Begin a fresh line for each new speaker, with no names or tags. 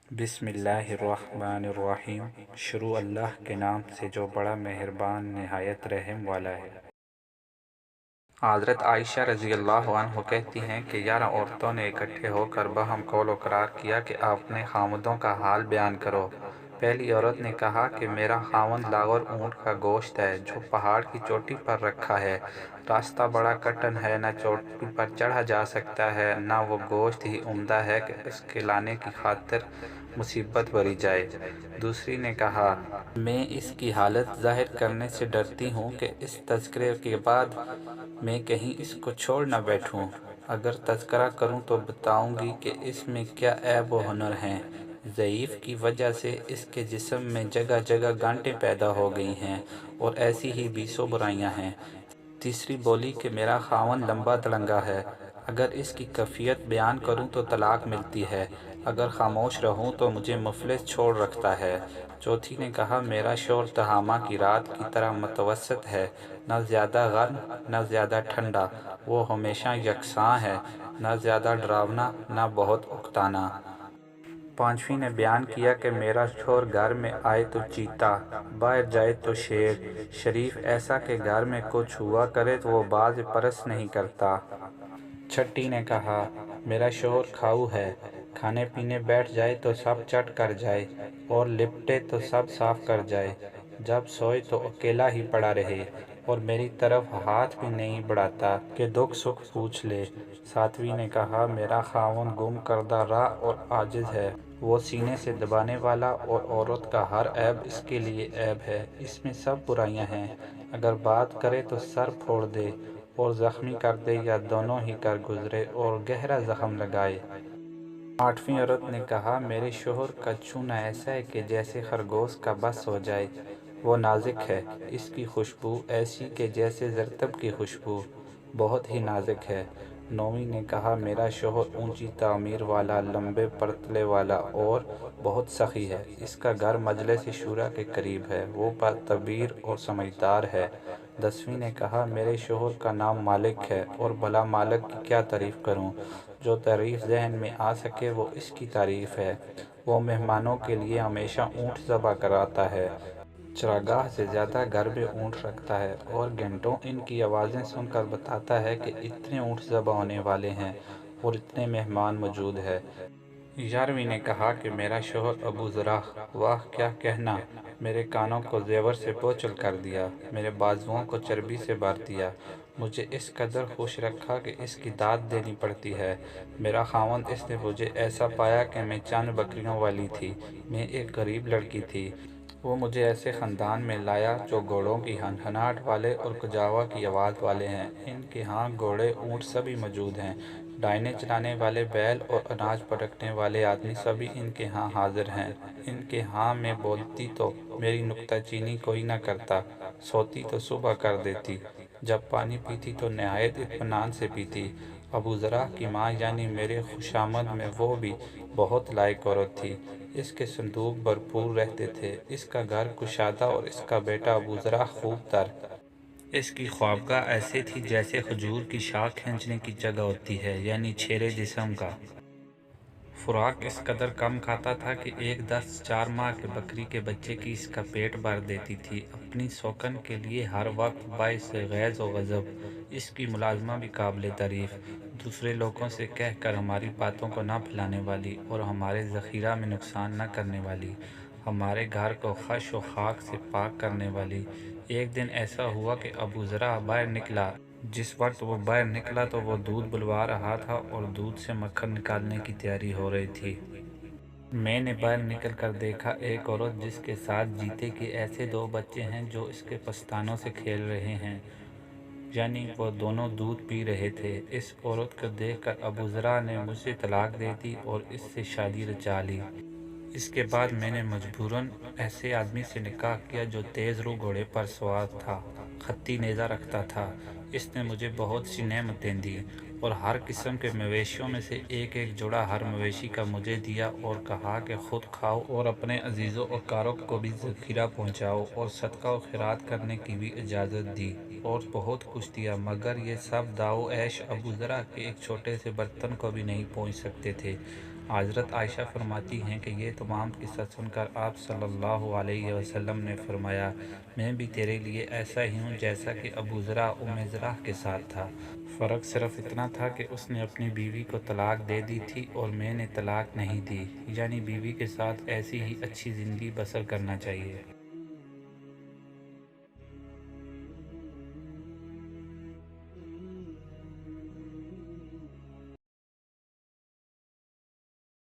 बिस्मिल्लाहिर्रहमानिर्रहीम। शुरू अल्लाह के नाम से जो बड़ा मेहरबान निहायत रहम वाला है। हज़रत आयशा रज़ी अल्लाह अन्हा कहती हैं कि 11 औरतों ने इकट्ठे होकर बहम कौल करार किया कि अपने खामदों का हाल बयान करो। पहली औरत ने कहा कि मेरा खामद लागर ऊँट का गोश्त है जो पहाड़ की चोटी पर रखा है। रास्ता बड़ा कठिन है, न चोटी पर चढ़ा जा सकता है, न वो गोश्त ही उम्दा है कि उसके लाने की खातिर मुसीबत भरी जाए। दूसरी ने कहा, मैं इसकी हालत ज़ाहिर करने से डरती हूँ कि इस तज़किरे के बाद मैं कहीं इसको छोड़ न बैठूँ। अगर तज़किरा करूँ तो बताऊँगी कि इसमें क्या ऐब व हुनर हैं। ज़ईफ़ की वजह से इसके जिस्म में जगह जगह गांठें पैदा हो गई हैं और ऐसी ही बीसों बुराइयाँ हैं। तीसरी बोली कि मेरा खावन लंबा तलंगा है, अगर इसकी कैफियत बयान करूं तो तलाक मिलती है, अगर खामोश रहूं तो मुझे मुफलिस छोड़ रखता है। चौथी ने कहा, मेरा शोर तहामा की रात की तरह मतवसत है, न ज़्यादा गर्म न ज़्यादा ठंडा, वो हमेशा यकसां है, न ज़्यादा डरावना न बहुत उकताना। पांचवी ने बयान किया कि मेरा शोर घर में आए तो चीता, बाहर जाए तो शेर, शरीफ ऐसा कि घर में कुछ हुआ करे तो वो बाज परस नहीं करता। छठी ने कहा, मेरा शोर खाऊ है, खाने पीने बैठ जाए तो सब चट कर जाए और लिपटे तो सब साफ कर जाए, जब सोए तो अकेला ही पड़ा रहे और मेरी तरफ हाथ भी नहीं बढ़ाता कि दुख सुख पूछ ले। सातवीं ने कहा, मेरा खावन गुम करदा राह और आजिज़ है, वो सीने से दबाने वाला और औरत का हर ऐब इसके लिए ऐब है, इसमें सब बुराइयां हैं, अगर बात करे तो सर फोड़ दे और ज़ख्मी कर दे या दोनों ही कर गुजरे और गहरा ज़ख्म लगाए। आठवीं औरत ने कहा, मेरे शोहर का छूना ऐसा है कि जैसे खरगोश का बस हो जाए, वो नाजुक है, इसकी खुशबू ऐसी कि जैसे ज़रतब की खुशबू, बहुत ही नाजुक है। नौवीं ने कहा, मेरा शोहर ऊंची तामीर वाला, लंबे परतले वाला और बहुत सखी है, इसका घर मजलिस शूरा के करीब है, वो बातबीर और समझदार है। 10वीं ने कहा, मेरे शोहर का नाम मालिक है और भला मालिक की क्या तारीफ़ करूं, जो तारीफ़ जहन में आ सके वो इसकी तारीफ़ है। वो मेहमानों के लिए हमेशा ऊँट ज़बह कराता है, चरागाह से ज़्यादा घर में ऊँट रखता है और घंटों इनकी आवाज़ें सुनकर बताता है कि इतने ऊँट ज़बह होने वाले हैं और इतने मेहमान मौजूद है। 11वीं ने कहा कि मेरा शोहर अबू ज़रा, वाह क्या कहना, मेरे कानों को ज़ेवर से बोझल कर दिया, मेरे बाजुओं को चर्बी से भर दिया, मुझे इस कदर खुश रखा कि इसकी दाद देनी पड़ती है। मेरा खावंद, इसने मुझे ऐसा पाया कि मैं चंद बकरियों वाली थी, मैं एक गरीब लड़की थी। वो मुझे ऐसे ख़ानदान में लाया जो घोड़ों की हनहनाहट वाले और कुजावा की आवाज़ वाले हैं। इनके यहाँ घोड़े ऊँट सभी मौजूद हैं, डायने चलाने वाले बैल और अनाज पटकने वाले आदमी सभी इनके यहाँ हाजिर हैं। इनके यहाँ मैं बोलती तो मेरी नुक्ताचीनी कोई न करता, सोती तो सुबह कर देती, जब पानी पीती तो नहायत इत्मीनान से पीती। अबू ज़रा की माँ यानी मेरे खुशामद में वो भी बहुत लायक औरत थी, इसके संदूक भरपूर रहते थे, इसका घर कुशादा और इसका बेटा अबू ज़रा खूब तर। इसकी ख्वाबगाह ऐसे थी जैसे खजूर की शाख खींचने की जगह होती है, यानी छेरे जिस्म का। खुराक इस कदर कम खाता था कि एक 10 माह के बकरी के बच्चे की इसका पेट भर देती थी। अपनी शौकन के लिए हर वक्त बाइस गैज़ व गज़ब। इसकी मुलाजमा भी काबिल तारीफ़, दूसरे लोगों से कह कर हमारी बातों को ना फैलाने वाली और हमारे ज़ख़ीरा में नुकसान न करने वाली, हमारे घर को खश व खाक से पाक करने वाली। एक दिन ऐसा हुआ कि अबू ज़रा बाहर निकला। जिस वक्त वो बाहर निकला तो वो दूध बुलवा रहा था और दूध से मक्खन निकालने की तैयारी हो रही थी। मैंने बाहर निकल कर देखा एक औरत जिसके साथ जीते के ऐसे दो बच्चे हैं जो इसके पस्तानों से खेल रहे हैं, यानी वो दोनों दूध पी रहे थे। इस औरत को देखकर अबू ज़रा ने मुझे तलाक दे दी और इससे शादी रचा ली। इसके बाद मैंने मजबूरन ऐसे आदमी से निकाह किया जो तेज़ रू घोड़े पर सवार था, खत्ती नेज़ा रखता था। इसने मुझे बहुत सी नेमतें दी और हर किस्म के मवेशियों में से एक एक जोड़ा हर मवेशी का मुझे दिया और कहा कि खुद खाओ और अपने अजीज़ों और कारब को भी ज़ख़ीरा पहुँचाओ और सदका व खैरात करने की भी इजाज़त दी और बहुत कुछ दिया, मगर ये सब दाओ ऐश अबू ज़रा के एक छोटे से बर्तन को भी नहीं पहुँच सकते थे। حضرت عائشہ فرماتی ہیں کہ یہ تمام قصہ سن کر آپ صلی اللہ علیہ وسلم نے فرمایا، میں بھی تیرے لیے ایسا ہی ہوں جیسا کہ ابو ذرا ام ذرا کے ساتھ تھا۔ فرق صرف اتنا تھا کہ اس نے اپنی بیوی کو طلاق دے دی تھی اور میں نے طلاق نہیں دی، یعنی بیوی کے ساتھ ایسی ہی اچھی زندگی بسر کرنا چاہیے۔